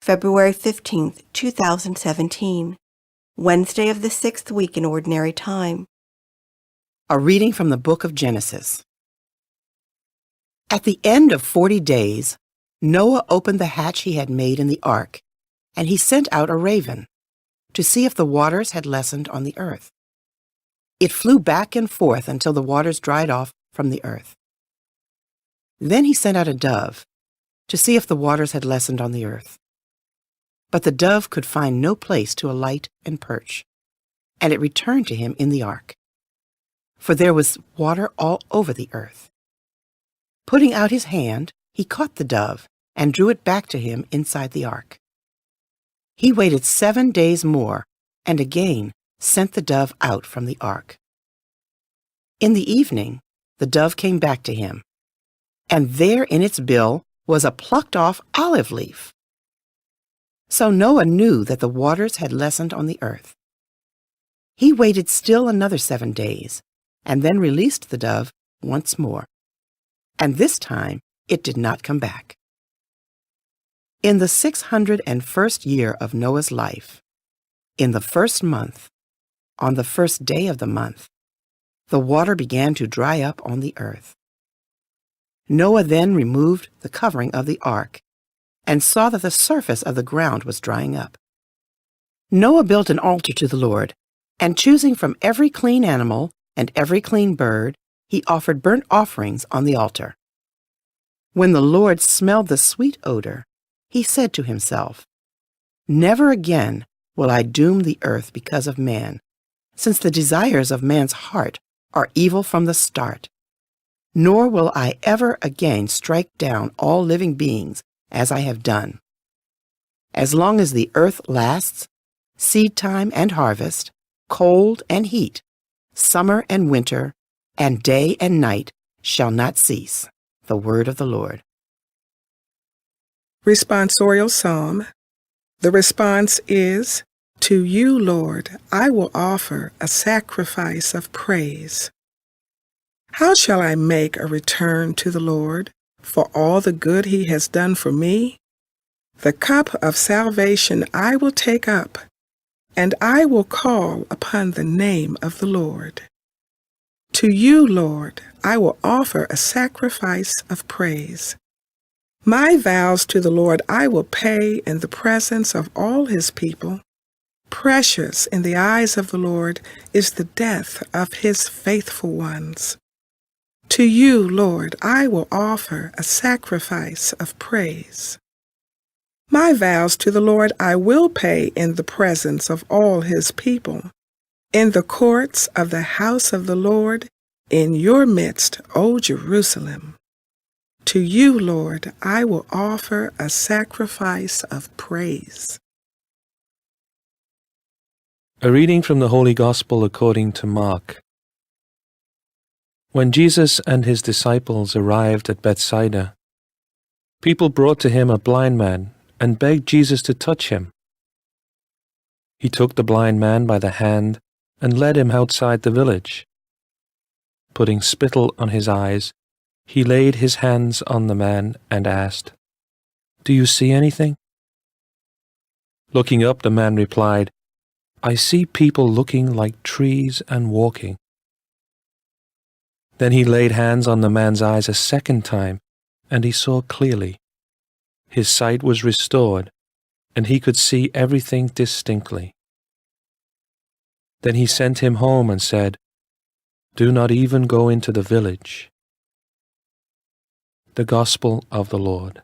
February 15th, 2017, Wednesday of the 6th week in Ordinary Time. A reading from the book of Genesis. At the end of 40 days, Noah opened the hatch he had made in the ark, and he sent out a raven to see if the waters had lessened on the earth. It flew back and forth until the waters dried off from the earth. Then he sent out a dove to see if the waters had lessened on the earth. But the dove could find no place to alight and perch, and it returned to him in the ark, for there was water all over the earth. Putting out his hand, he caught the dove and drew it back to him inside the ark. He waited 7 days more and again sent the dove out from the ark. In the evening, the dove came back to him, and there in its bill was a plucked-off olive leaf. So Noah knew that the waters had lessened on the earth. He waited still another 7 days, and then released the dove once more. And this time it did not come back. In the 601st year of Noah's life, in the first month, on the first day of the month, the water began to dry up on the earth. Noah then removed the covering of the ark, and saw that the surface of the ground was drying up. Noah built an altar to the Lord, and choosing from every clean animal and every clean bird, he offered burnt offerings on the altar. When the Lord smelled the sweet odor, he said to himself, "Never again will I doom the earth because of man, since the desires of man's heart are evil from the start. Nor will I ever again strike down all living beings as I have done. As long as the earth lasts, seed time and harvest, cold and heat, summer and winter, and day and night shall not cease." The word of the Lord. Responsorial Psalm. The response is, "To you, Lord, I will offer a sacrifice of praise." How shall I make a return to the Lord for all the good he has done for me? The cup of salvation I will take up, and I will call upon the name of the Lord. To you, Lord, I will offer a sacrifice of praise. My vows to the Lord I will pay in the presence of all his people. Precious in the eyes of the Lord is the death of his faithful ones. To you, Lord, I will offer a sacrifice of praise. My vows to the Lord I will pay in the presence of all his people, in the courts of the house of the Lord, in your midst, O Jerusalem. To you, Lord, I will offer a sacrifice of praise. A reading from the Holy Gospel according to Mark. When Jesus and his disciples arrived at Bethsaida, people brought to him a blind man and begged Jesus to touch him. He took the blind man by the hand and led him outside the village. Putting spittle on his eyes, he laid his hands on the man and asked, "Do you see anything?" Looking up, the man replied, "I see people looking like trees and walking." Then he laid hands on the man's eyes a second time, and he saw clearly. His sight was restored, and he could see everything distinctly. Then he sent him home and said, "Do not even go into the village." The Gospel of the Lord.